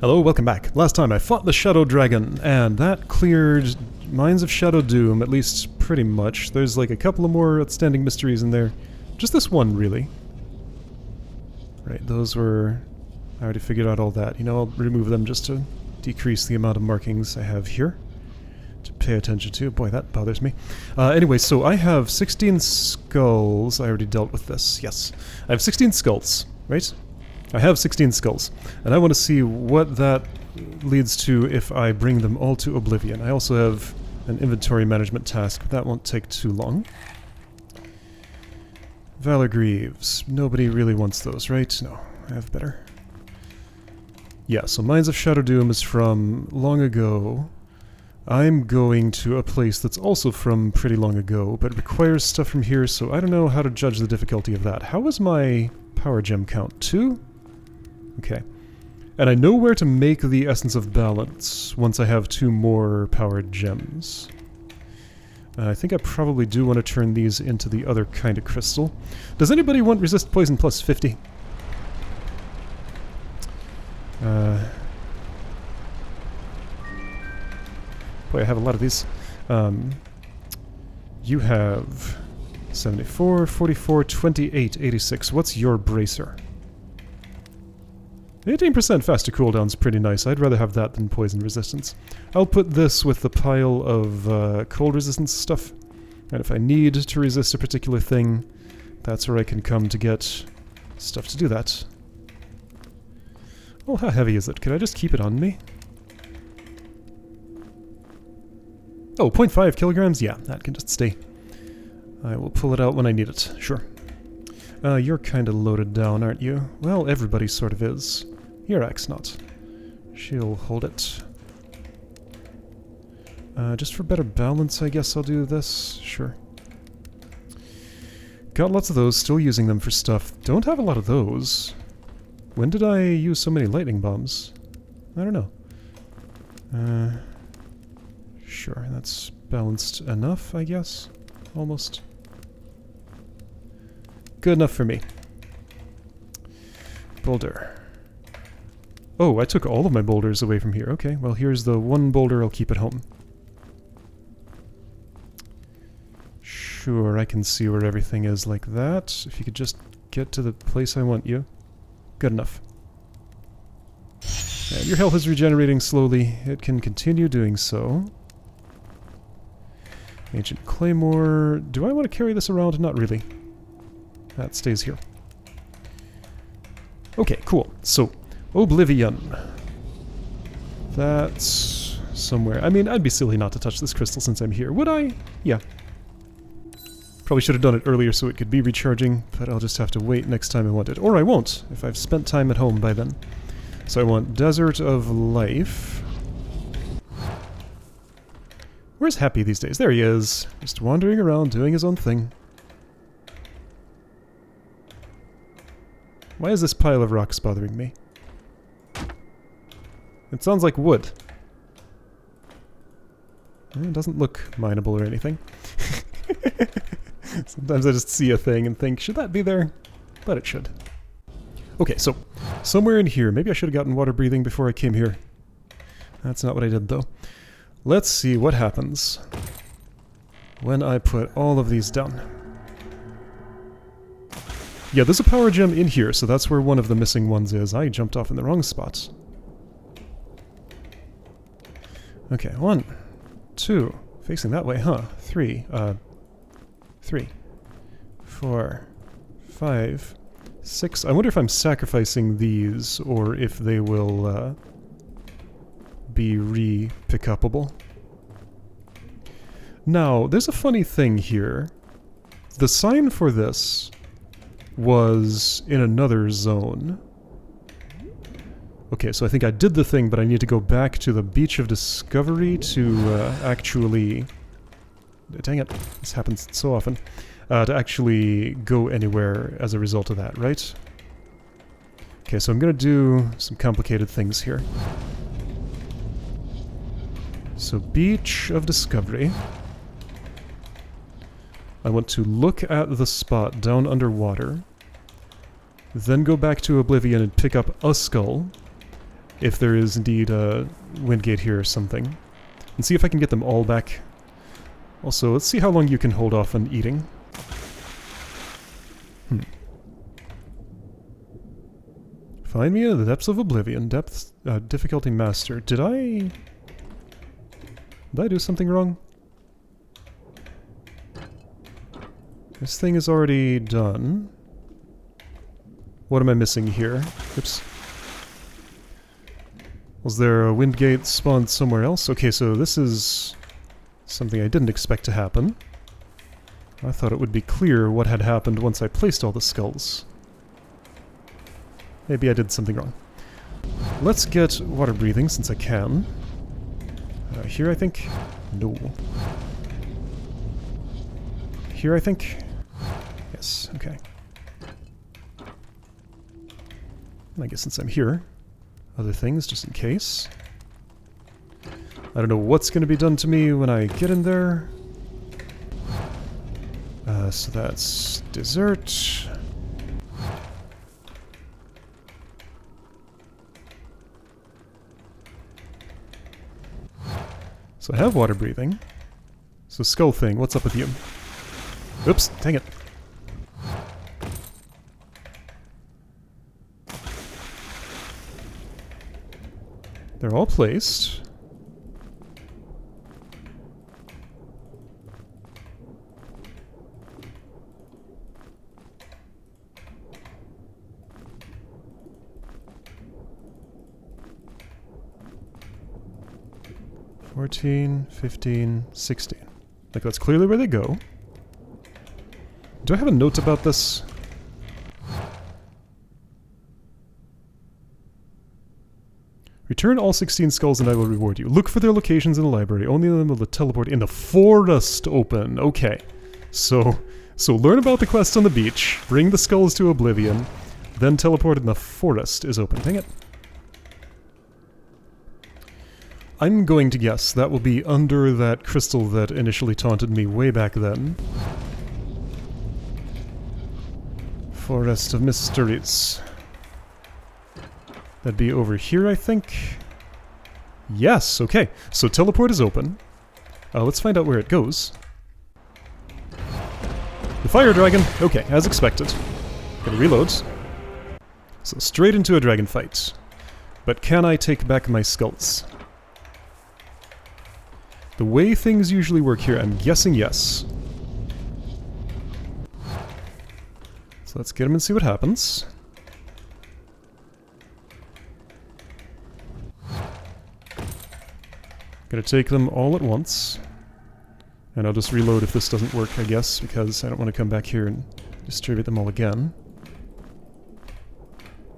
Hello, welcome back. Last time I fought the Shadow Dragon, and that cleared Mines of Shadow Doom, at least pretty much. There's like a couple of more outstanding mysteries in there. Just this one, really. Right, those were... I already figured out all that. You know, I'll remove them just to decrease the amount of markings I have here to pay attention to. Boy, that bothers me. Anyway, so I have 16 skulls. I already dealt with this. Yes. I have 16 skulls, right? I have 16 skulls, and I want to see what that leads to if I bring them all to Oblivion. I also have an inventory management task, but that won't take too long. Valor Greaves. Nobody really wants those, right? No, I have better. Yeah, so Mines of Shadow Doom is from long ago. I'm going to a place that's also from pretty long ago, but requires stuff from here, so I don't know how to judge the difficulty of that. How is my power gem count? 2? Okay. And I know where to make the Essence of Balance once I have 2 more powered gems. I think I probably do want to turn these into the other kind of crystal. Does anybody want Resist Poison plus 50? Boy, I have a lot of these. You have 74, 44, 28, 86. What's your bracer? 18% faster cooldown's pretty nice. I'd rather have that than poison resistance. I'll put this with the pile of cold resistance stuff. And if I need to resist a particular thing, that's where I can come to get stuff to do that. Oh, how heavy is it? Could I just keep it on me? Oh, 0.5 kilograms? Yeah, that can just stay. I will pull it out when I need it, sure. You're kinda loaded down, aren't you? Well, everybody sort of is. You're X-Not. She'll hold it. Just for better balance, I guess I'll do this. Sure. Got lots of those, still using them for stuff. Don't have a lot of those. When did I use so many lightning bombs? I don't know. Sure, that's balanced enough, I guess. Almost. Good enough for me. Boulder. Oh, I took all of my boulders away from here. Okay, well here's the one boulder I'll keep at home. Sure, I can see where everything is like that. If you could just get to the place I want you. Good enough. And your health is regenerating slowly. It can continue doing so. Ancient Claymore. Do I want to carry this around? Not really. That stays here. Okay, cool. So, Oblivion. That's somewhere. I mean, I'd be silly not to touch this crystal since I'm here. Would I? Yeah. Probably should have done it earlier so it could be recharging, but I'll just have to wait next time I want it. Or I won't, if I've spent time at home by then. So I want Desert of Life. Where's Happy these days? There he is. Just wandering around, doing his own thing. Why is this pile of rocks bothering me? It sounds like wood. It doesn't look mineable or anything. Sometimes I just see a thing and think, should that be there? But it should. Okay, so, somewhere in here. Maybe I should have gotten water breathing before I came here. That's not what I did, though. Let's see what happens when I put all of these down. Yeah, there's a power gem in here, so that's where one of the missing ones is. I jumped off in the wrong spot. Okay, 1, 2, facing that way, huh? 3, 3, 4, 5, 6. I wonder if I'm sacrificing these, or if they will, be re-pick-upable. Now, there's a funny thing here. The sign for this was in another zone. Okay, so I think I did the thing, but I need to go back to the Beach of Discovery to actually... Dang it, this happens so often. To actually go anywhere as a result of that, right? Okay, so I'm gonna do some complicated things here. So, Beach of Discovery. I want to look at the spot down underwater, then go back to Oblivion and pick up a skull, if there is indeed a Windgate here or something. And see if I can get them all back. Also, let's see how long you can hold off on eating. Find me in the depths of oblivion. Difficulty master. Did I do something wrong? This thing is already done. What am I missing here? Oops. Was there a Windgate spawned somewhere else? Okay, so this is something I didn't expect to happen. I thought it would be clear what had happened once I placed all the skulls. Maybe I did something wrong. Let's get water breathing since I can. Here I think? No. Here I think? Yes, okay. I guess since I'm here, other things just in case. I don't know what's going to be done to me when I get in there. So that's dessert. So I have water breathing. So skull thing, what's up with you? Oops, dang it. They're all placed. $14, $15, $16. Like, that's clearly where they go. Do I have a note about this? Return all 16 skulls and I will reward you. Look for their locations in the library. Only them will teleport in the forest open. Okay. So learn about the quest on the beach, bring the skulls to oblivion, then teleport in the forest is open. Dang it. I'm going to guess that will be under that crystal that initially taunted me way back then. Forest of Mysteries. That'd be over here, I think. Yes, okay. So teleport is open. Let's find out where it goes. The fire dragon. Okay, as expected. Gonna reload. So straight into a dragon fight. But can I take back my skulls? The way things usually work here, I'm guessing yes. So let's get him and see what happens. Gonna take them all at once. And I'll just reload if this doesn't work, I guess, because I don't want to come back here and distribute them all again.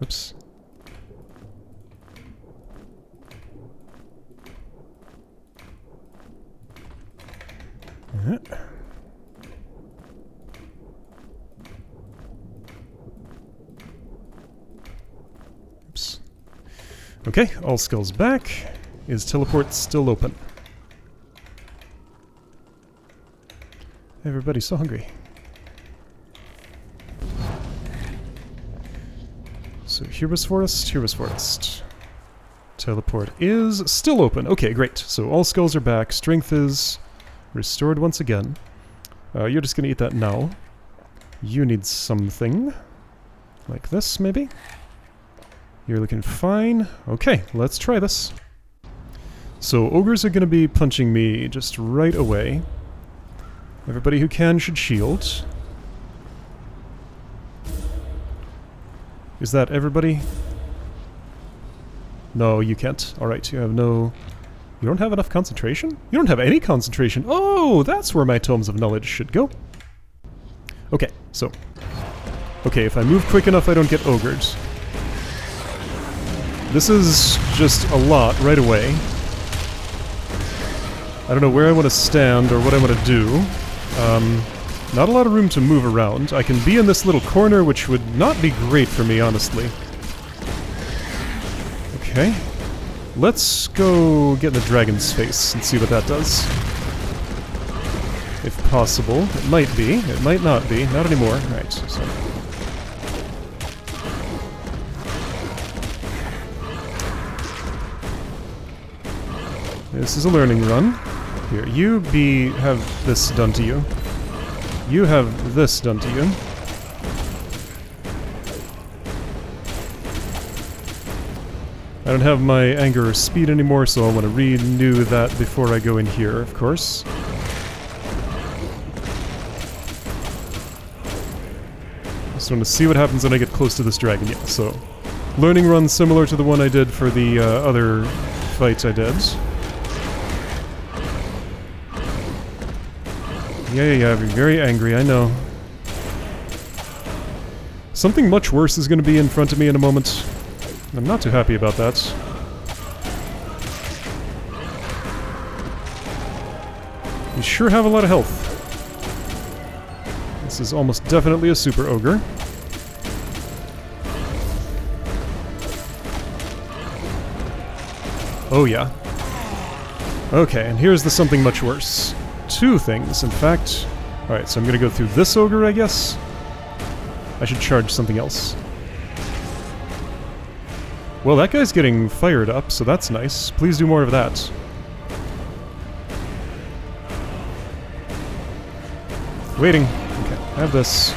Oops. Oops. Okay, all skulls back. Is teleport still open? Everybody's so hungry. So here was forest, here was forest. Teleport is still open. Okay, great. So all skulls are back. Strength is restored once again. You're just gonna eat that now. You need something. Like this, maybe? You're looking fine. Okay, let's try this. So ogres are gonna be punching me just right away. Everybody who can should shield. Is that everybody? No, you can't. Alright, you have no... You don't have enough concentration? You don't have any concentration! Oh, that's where my Tomes of Knowledge should go. Okay, so... Okay, if I move quick enough I don't get ogred. This is just a lot right away. I don't know where I want to stand or what I want to do. Not a lot of room to move around. I can be in this little corner, which would not be great for me, honestly. Okay. Let's go get in the dragon's face and see what that does. If possible. It might be. It might not be. Not anymore. Right, so... This is a learning run. Here, have this done to you. You have this done to you. I don't have my anger or speed anymore, so I want to renew that before I go in here, of course. Just want to see what happens when I get close to this dragon. Yeah, so learning run similar to the one I did for the other fight I did. Yeah, I'm very angry, I know. Something much worse is going to be in front of me in a moment. I'm not too happy about that. You sure have a lot of health. This is almost definitely a super ogre. Oh yeah. Okay, and here's the something much worse. Two things, in fact. Alright, so I'm gonna go through this ogre, I guess. I should charge something else. Well, that guy's getting fired up, so that's nice. Please do more of that. Waiting. Okay, have this.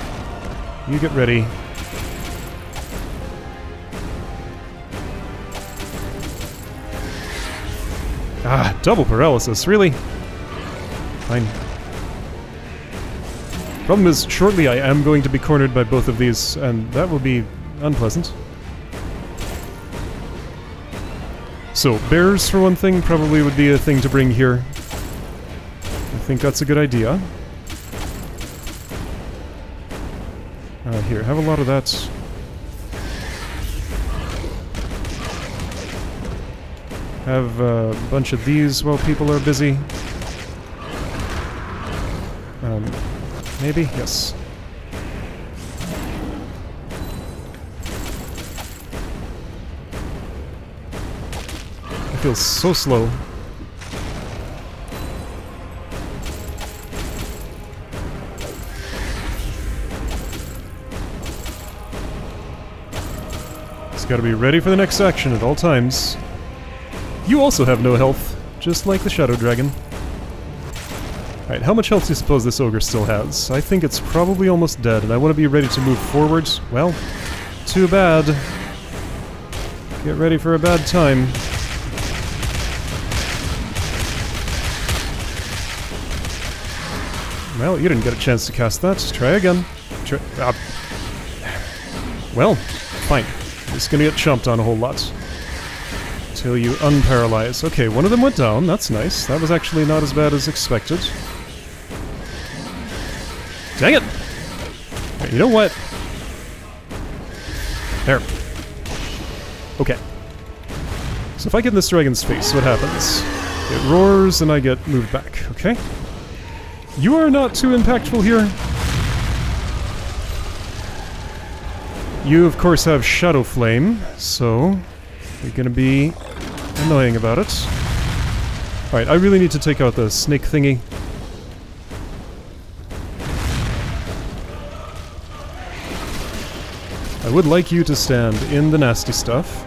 You get ready. Ah, double paralysis, really? Fine. Problem is, shortly I am going to be cornered by both of these, and that will be unpleasant. So, bears, for one thing, probably would be a thing to bring here. I think that's a good idea. Here, have a lot of that. Have a bunch of these while people are busy. Maybe? Yes. I feel so slow. Just gotta be ready for the next action at all times. You also have no health, just like the Shadow Dragon. Alright, how much health do you suppose this ogre still has? I think it's probably almost dead, and I want to be ready to move forward. Well, too bad. Get ready for a bad time. Well, you didn't get a chance to cast that. Try again. Well, fine. Just gonna get chomped on a whole lot. Till you unparalyze. Okay, one of them went down. That's nice. That was actually not as bad as expected. Dang it! Right, you know what? There. Okay. So if I get in this dragon's face, what happens? It roars and I get moved back, okay? You are not too impactful here. You, of course, have Shadow Flame, so you're gonna be annoying about it. Alright, I really need to take out the snake thingy. I would like you to stand in the nasty stuff.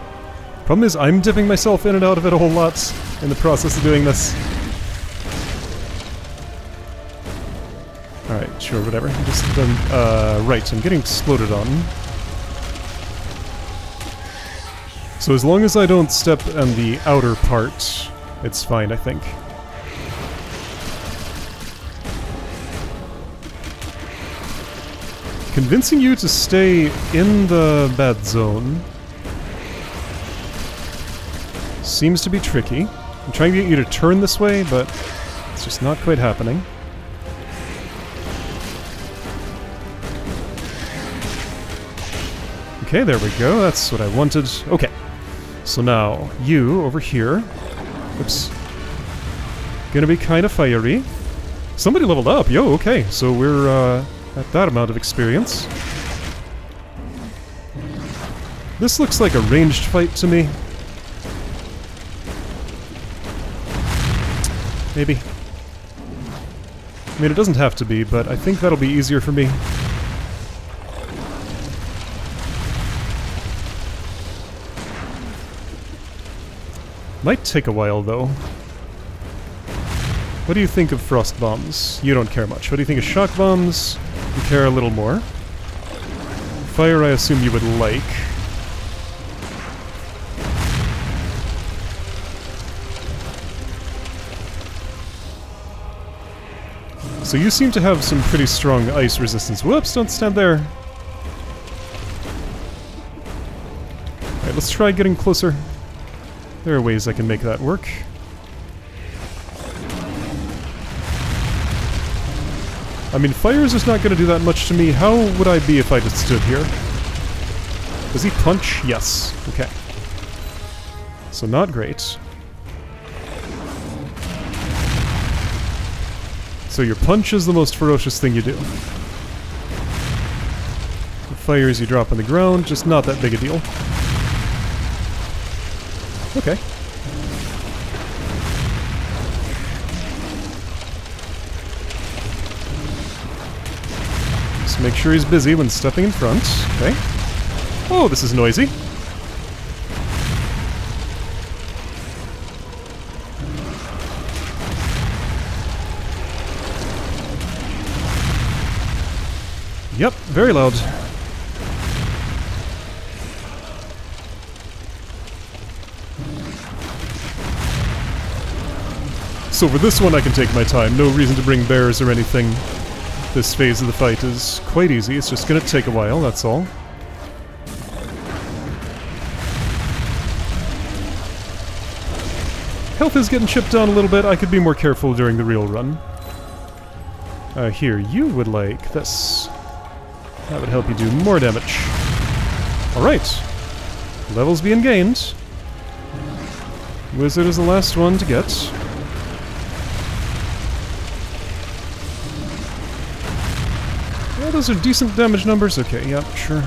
Problem is, I'm dipping myself in and out of it a whole lot in the process of doing this. Alright, sure, whatever. Just right, I'm getting exploded on. So as long as I don't step on the outer part, it's fine, I think. Convincing you to stay in the bad zone seems to be tricky. I'm trying to get you to turn this way, but it's just not quite happening. Okay, there we go. That's what I wanted. Okay. So now, you, over here... Oops. Gonna be kind of fiery. Somebody leveled up! Yo, okay. So we're, at that amount of experience. This looks like a ranged fight to me. Maybe. I mean, it doesn't have to be, but I think that'll be easier for me. Might take a while, though. What do you think of frost bombs? You don't care much. What do you think of shock bombs? You care a little more. Fire, I assume you would like. So you seem to have some pretty strong ice resistance. Whoops, don't stand there. Alright, let's try getting closer. There are ways I can make that work. I mean, fire is just not going to do that much to me. How would I be if I just stood here? Does he punch? Yes. Okay. So not great. So your punch is the most ferocious thing you do. The fires you drop on the ground, just not that big a deal. Okay. Just make sure he's busy when stepping in front. Okay. Oh, this is noisy. Yep, very loud. So for this one I can take my time. No reason to bring bears or anything. This phase of the fight is quite easy. It's just gonna take a while, that's all. Health is getting chipped down a little bit. I could be more careful during the real run. Here, you would like this. That would help you do more damage. Alright. Levels being gained. Wizard is the last one to get. Yeah, those are decent damage numbers. Okay, yeah, sure.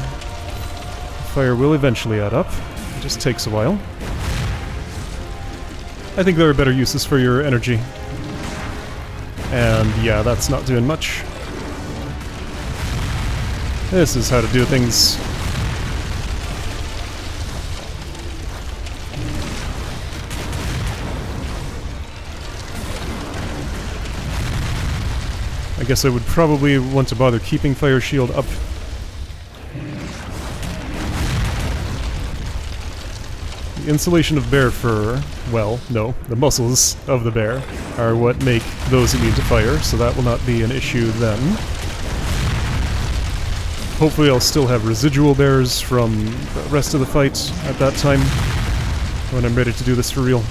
Fire will eventually add up. It just takes a while. I think there are better uses for your energy. And yeah, that's not doing much. This is how to do things. I guess I would probably want to bother keeping Fire Shield up. The insulation of bear fur, well, no, the muscles of the bear are what make those immune to fire, so that will not be an issue then. Hopefully I'll still have residual bears from the rest of the fight at that time, when I'm ready to do this for real.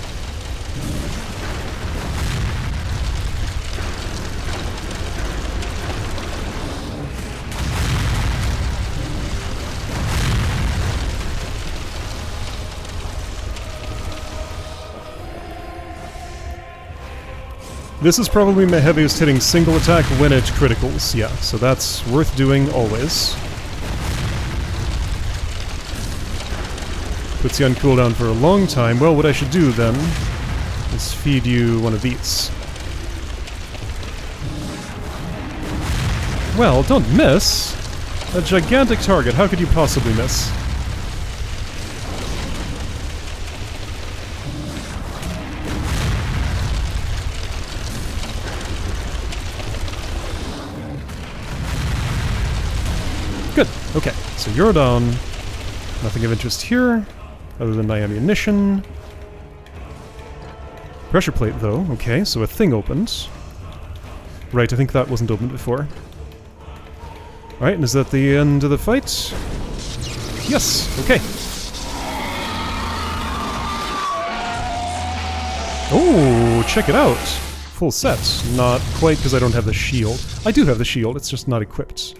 This is probably my heaviest hitting single attack when it criticals, yeah, so that's worth doing always. Puts you on cooldown for a long time. Well, what I should do then is feed you one of these. Well, don't miss! A gigantic target, how could you possibly miss? Good. Okay, so you're down. Nothing of interest here, other than my ammunition. Pressure plate, though. Okay, so a thing opened. Right, I think that wasn't opened before. Alright, and is that the end of the fight? Yes! Okay. Oh, check it out! Full set. Not quite, because I don't have the shield. I do have the shield, it's just not equipped.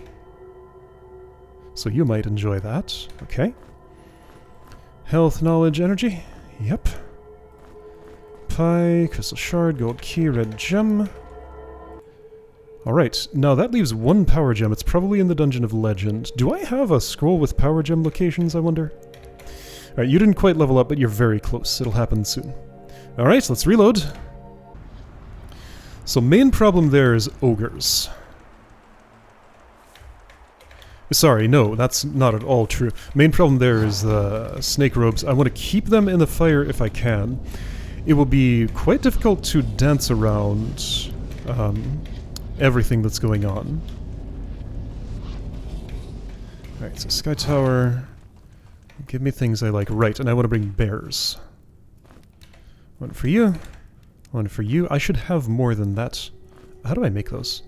So you might enjoy that. Okay. Health, knowledge, energy. Yep. Pie, crystal shard, gold key, red gem. Alright, now that leaves one power gem. It's probably in the Dungeon of Legend. Do I have a scroll with power gem locations, I wonder? Alright, you didn't quite level up, but you're very close. It'll happen soon. Alright, let's reload. So main problem there is ogres. Sorry, no, that's not at all true. Main problem there is the snake robes. I want to keep them in the fire if I can. it will be quite difficult to dance around everything that's going on. Alright, so Sky Tower. Give me things I like. Right, and I want to bring bears. One for you. One for you. I should have more than that. How do I make those?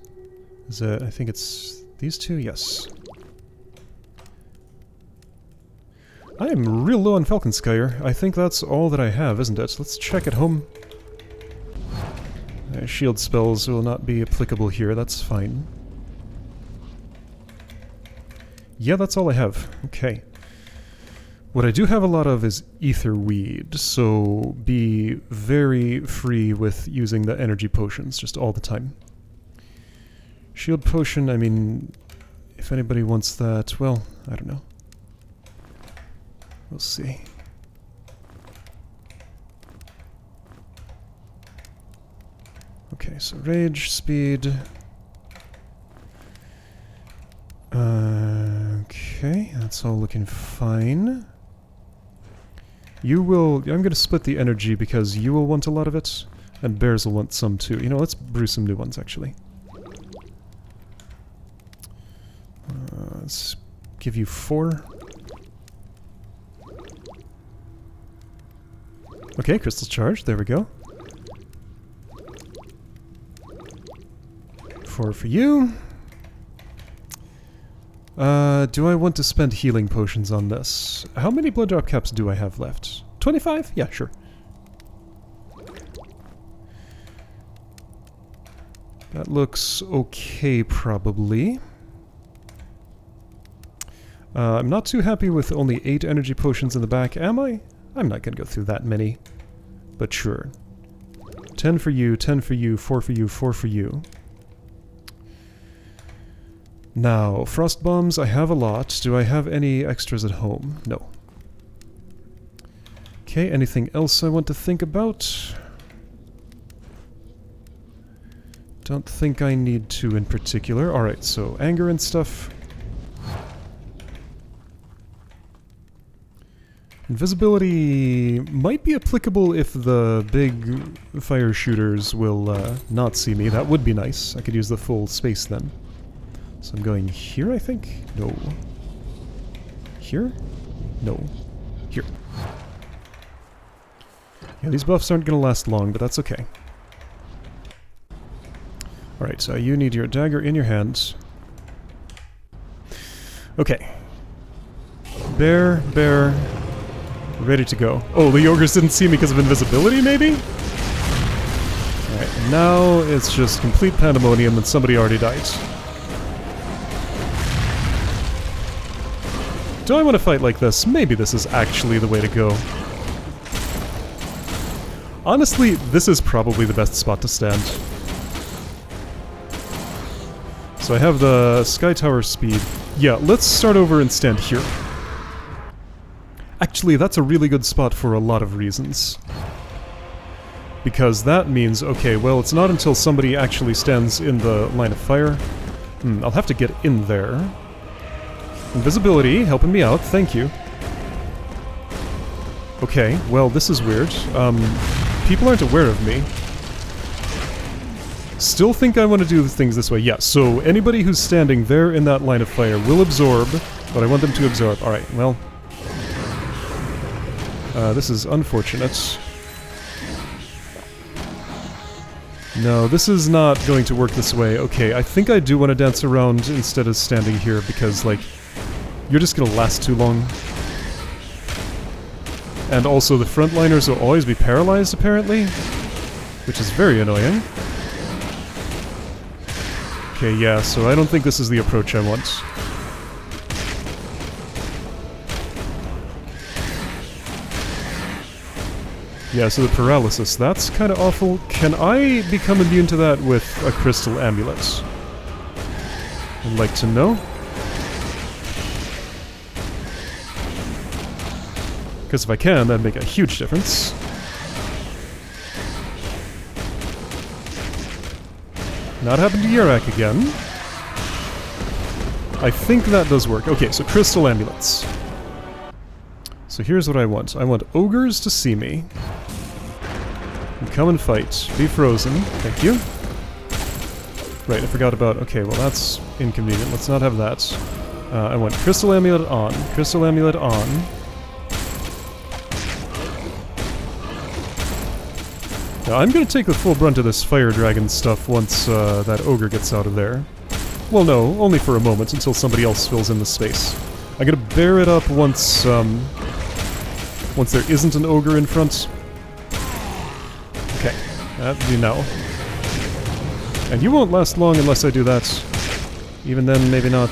Is it, I think it's these two? Yes. I am real low on Falconskyer. I think that's all that I have, isn't it? Let's check at home. Shield spells will not be applicable here, that's fine. Yeah, that's all I have. Okay. What I do have a lot of is Etherweed, so be very free with using the energy potions just all the time. Shield potion, I mean, if anybody wants that, well, I don't know. We'll see. Okay, so rage, speed. Okay, that's all looking fine. You will... I'm gonna split the energy because you will want a lot of it, and bears will want some too. You know, let's brew some new ones, actually. Let's give you 4. Okay, crystal charge, there we go. 4 for you. Do I want to spend healing potions on this? How many blood drop caps do I have left? 25? Yeah, sure. That looks okay, probably. I'm not too happy with only 8 energy potions in the back, am I? I'm not gonna go through that many. But sure. 10 for you, 10 for you, 4 for you, 4 for you. Now, frost bombs, I have a lot. Do I have any extras at home? No. Okay, anything else I want to think about? Don't think I need to in particular. Alright, so anger and stuff. Invisibility might be applicable if the big fire shooters will not see me. That would be nice. I could use the full space then. So I'm going here, I think? No. Here? No. Here. Yeah, these buffs aren't going to last long, but that's okay. Alright, so you need your dagger in your hands. Okay. Bear, bear, ready to go. Oh, the ogres didn't see me because of invisibility, maybe? Alright, now it's just complete pandemonium and somebody already died. Do I want to fight like this? Maybe this is actually the way to go. Honestly, this is probably the best spot to stand. So I have the Sky Tower speed. Yeah, let's start over and stand here. Actually, that's a really good spot for a lot of reasons. Because that means, okay, well, it's not until somebody actually stands in the line of fire. I'll have to get in there. Invisibility, helping me out, thank you. Okay, well, this is weird. People aren't aware of me. Still think I want to do things this way. Yeah, so anybody who's standing there in that line of fire will absorb, but I want them to absorb. Alright, well... this is unfortunate. No, this is not going to work this way. Okay, I think I do want to dance around instead of standing here, because, like, you're just gonna last too long. And also the frontliners will always be paralyzed, apparently, which is very annoying. Okay, yeah, so I don't think this is the approach I want. Yeah, so the paralysis, that's kind of awful. Can I become immune to that with a crystal amulet? I'd like to know. Because if I can, that'd make a huge difference. Not happened to Yurak again. I think that does work. Okay, so crystal amulets. So here's what I want. I want ogres to see me. Come and fight. Be frozen. Thank you. Right, I forgot about... Okay, well that's inconvenient. Let's not have that. I want Crystal Amulet on. Crystal Amulet on. Now, I'm gonna take the full brunt of this Fire Dragon stuff once that Ogre gets out of there. Well, no, only for a moment, until somebody else fills in the space. I'm gonna bear it up once, once there isn't an Ogre in front. Okay, that'll do now. And you won't last long unless I do that. Even then, maybe not.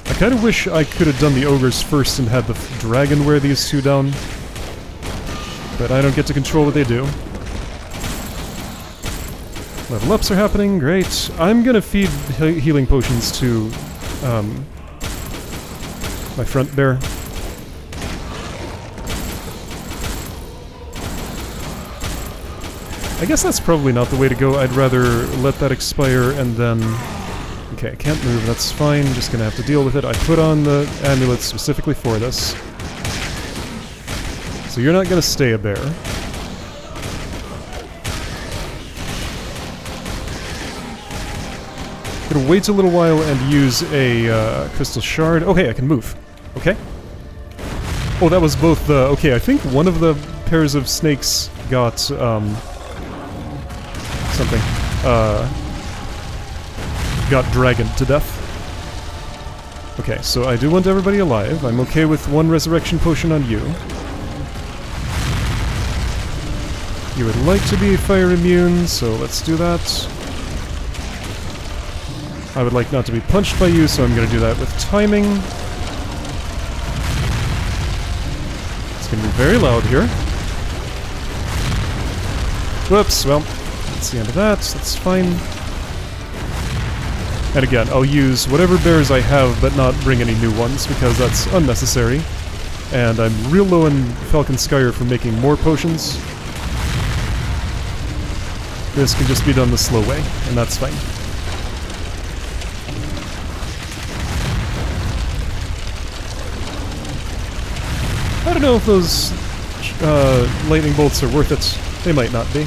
I kind of wish I could have done the Ogres first and had the Dragon wear these two down. But I don't get to control what they do. Level ups are happening, great. I'm gonna feed healing potions to my front bear. I guess that's probably not the way to go. I'd rather let that expire and then... Okay, I can't move, that's fine. Just gonna have to deal with it. I put on the amulet specifically for this. So you're not gonna stay a bear. Gonna wait a little while and use a crystal shard. Okay, I can move. Okay. Oh, that was both the... Okay, I think one of the pairs of snakes got, something. Got dragoned to death. Okay, so I do want everybody alive. I'm okay with one resurrection potion on you. You would like to be fire immune, so let's do that. I would like not to be punched by you, so I'm going to do that with timing. It's going to be very loud here. Whoops, well, that's the end of that. That's fine. And again, I'll use whatever bears I have, but not bring any new ones, because that's unnecessary. And I'm real low in Falcon Skyer for making more potions. This can just be done the slow way, and that's fine. I don't know if those lightning bolts are worth it. They might not be.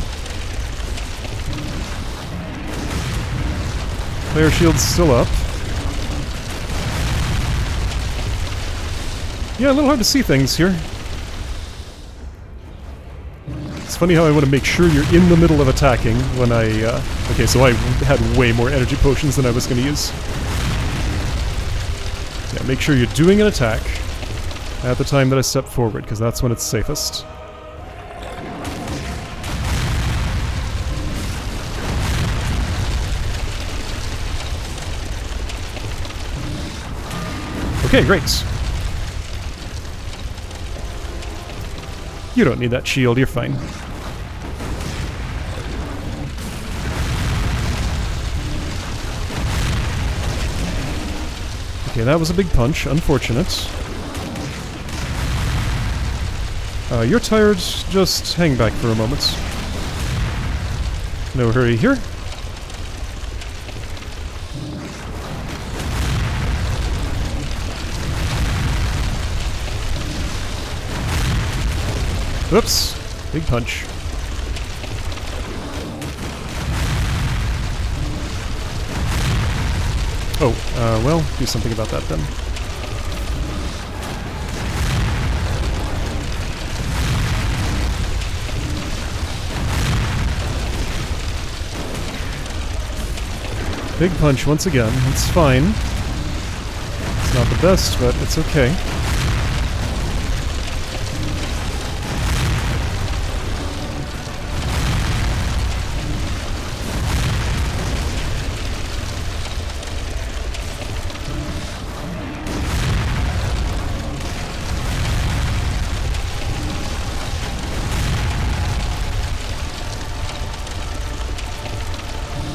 Fire shield's still up. Yeah, a little hard to see things here. It's funny how I want to make sure you're in the middle of attacking when I... okay, so I had way more energy potions than I was going to use. Yeah, make sure you're doing an attack at the time that I step forward, because that's when it's safest. Okay, great. You don't need that shield, you're fine. Okay, that was a big punch, unfortunate. You're tired, just hang back for a moment. No hurry here. Whoops! Big punch. Oh, well, do something about that then. Big punch once again. It's fine. It's not the best, but it's okay.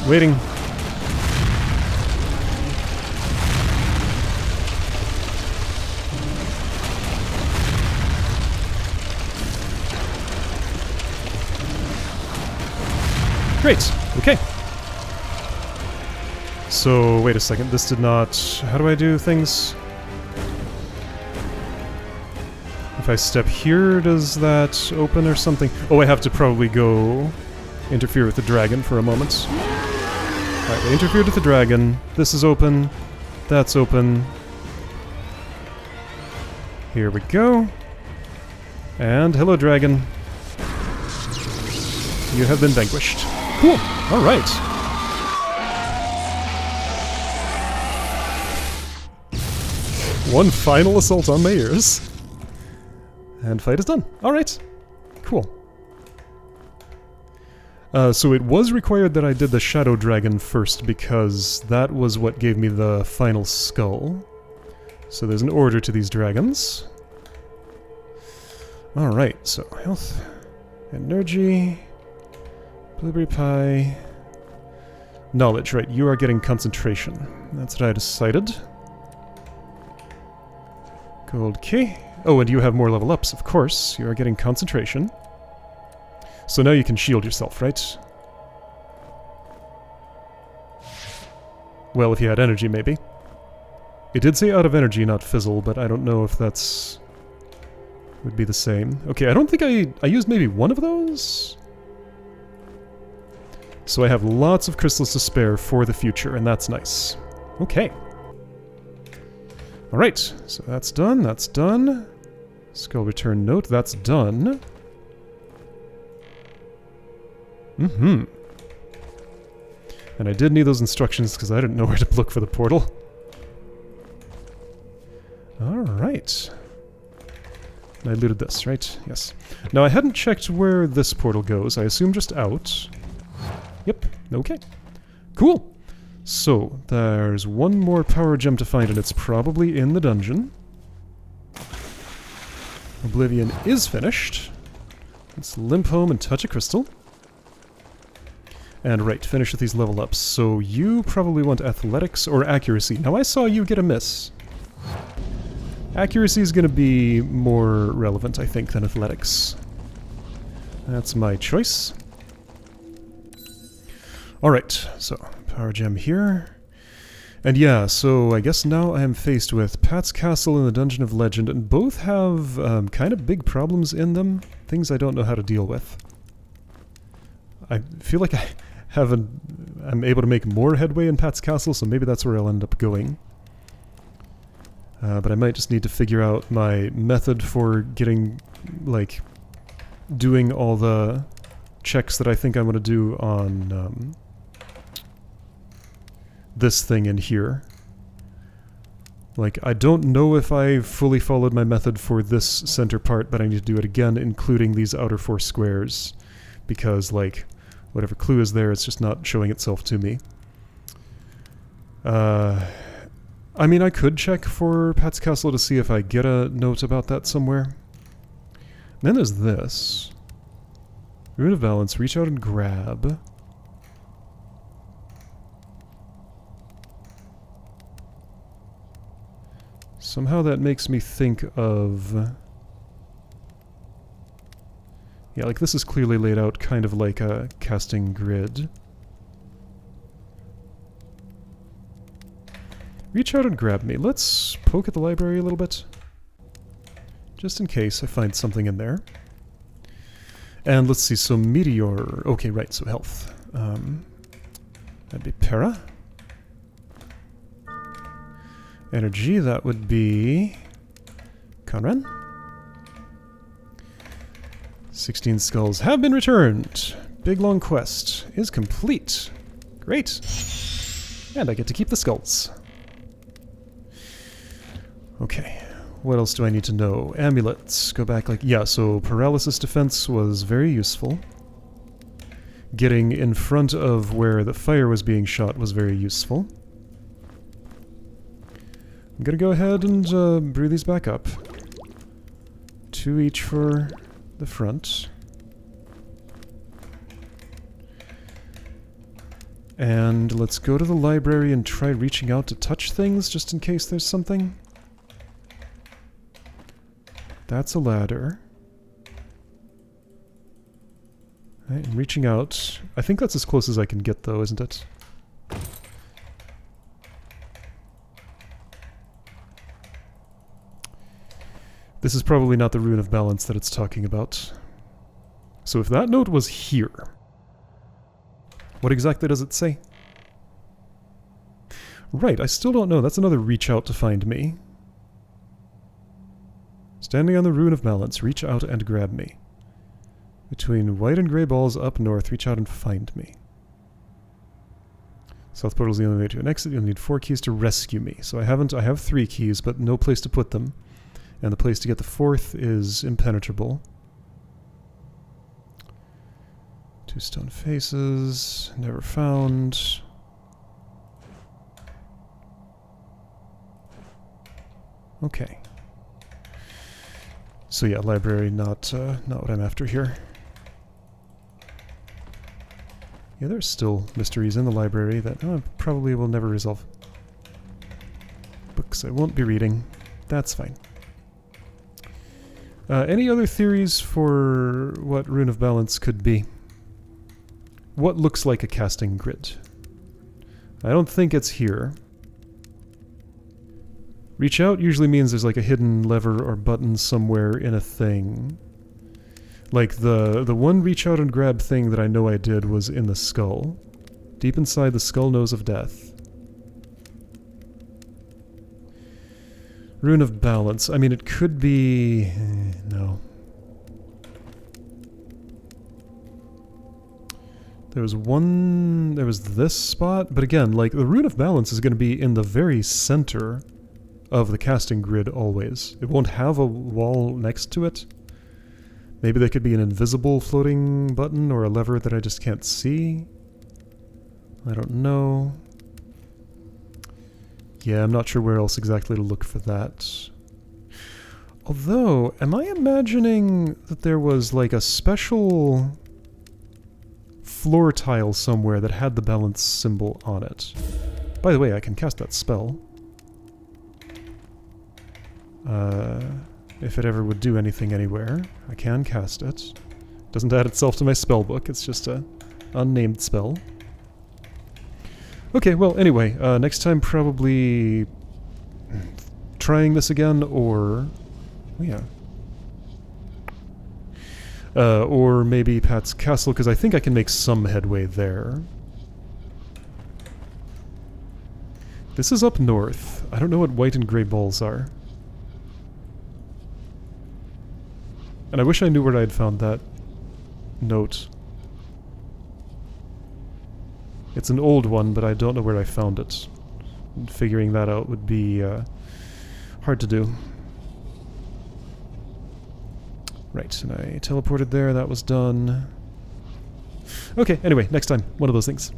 Waiting. Great. Okay. So, wait a second. This did not... How do I do things? If I step here, does that open or something? Oh, I have to probably go interfere with the dragon for a moment. Alright, I interfered with the dragon. This is open. That's open. Here we go. And hello, dragon. You have been vanquished. Cool. Alright. One final assault on my ears. And fight is done. Alright. Cool. So it was required that I did the Shadow Dragon first because that was what gave me the final skull. So there's an order to these dragons. Alright, so health, energy, blueberry pie, knowledge, right, you are getting concentration. That's what I decided. Gold key. Oh, and you have more level ups, of course. You are getting concentration. So now you can shield yourself, right? Well, if you had energy, maybe. It did say out of energy, not fizzle, but I don't know if that's... would be the same. Okay, I don't think I used maybe one of those? So I have lots of crystals to spare for the future, and that's nice. Okay. Alright, so that's done, that's done. Skull return note, that's done. Mm-hmm. And I did need those instructions because I didn't know where to look for the portal. Alright. I looted this, right? Yes. Now I hadn't checked where this portal goes. I assume just out. Yep. Okay. Cool. So, there's one more power gem to find and it's probably in the dungeon. Oblivion is finished. Let's limp home and touch a crystal. And right, finish with these level ups. So you probably want athletics or accuracy. Now I saw you get a miss. Accuracy is going to be more relevant, I think, than athletics. That's my choice. Alright, so power gem here. And yeah, so I guess now I am faced with Pat's Castle and the Dungeon of Legend, and both have kind of big problems in them. Things I don't know how to deal with. I feel like I'm able to make more headway in Pat's Castle, so maybe that's where I'll end up going. But I might just need to figure out my method for getting, like, doing all the checks that I think I'm going to do on this thing in here. Like, I don't know if I fully followed my method for this center part, but I need to do it again, including these outer 4 squares. Because, like, whatever clue is there, it's just not showing itself to me. I mean, I could check for Pat's Castle to see if I get a note about that somewhere. Then there's this. Rune of Balance, reach out and grab. Somehow that makes me think of... yeah, like this is clearly laid out kind of like a casting grid. Reach out and grab me. Let's poke at the library a little bit. Just in case I find something in there. And let's see, so Meteor... okay, right, so health. That'd be Para. Energy, that would be... Conran. 16 skulls have been returned. Big long quest is complete. Great. And I get to keep the skulls. Okay, what else do I need to know? Amulets, go back like... yeah, so paralysis defense was very useful. Getting in front of where the fire was being shot was very useful. I'm gonna go ahead and brew these back up. 2 each for the front. And let's go to the library and try reaching out to touch things just in case there's something. That's a ladder. Right, I'm reaching out. I think that's as close as I can get though, isn't it? This is probably not the Rune of Balance that it's talking about. So if that note was here, what exactly does it say? Right, I still don't know. That's another reach out to find me. Standing on the Rune of Balance, reach out and grab me. Between white and grey balls up north, reach out and find me. South portal is the only way to an exit. You'll need 4 keys to rescue me. So I have 3 keys, but no place to put them. And the place to get the 4th is impenetrable. 2 stone faces, never found. Okay. So yeah, library, not what I'm after here. Yeah, there's still mysteries in the library that probably will never resolve. Books I won't be reading. That's fine. Any other theories for what Rune of Balance could be? What looks like a casting grid? I don't think it's here. Reach out usually means there's like a hidden lever or button somewhere in a thing. Like the one reach out and grab thing that I know I did was in the skull. Deep inside the skull nose of death. Rune of Balance. I mean, it could be... no. There was this spot, but again, like, the Rune of Balance is going to be in the very center of the casting grid always. It won't have a wall next to it. Maybe there could be an invisible floating button or a lever that I just can't see. I don't know. Yeah, I'm not sure where else exactly to look for that. Although, am I imagining that there was like a special floor tile somewhere that had the balance symbol on it? By the way, I can cast that spell. If it ever would do anything anywhere, I can cast it. Doesn't add itself to my spell book, it's just a unnamed spell. Okay, well, anyway, next time probably trying this again, or... oh, yeah. Or maybe Pat's Castle, because I think I can make some headway there. This is up north. I don't know what white and grey balls are. And I wish I knew where I'd found that note. It's an old one, but I don't know where I found it. And figuring that out would be hard to do. Right, and I teleported there, that was done. Okay, anyway, next time, one of those things.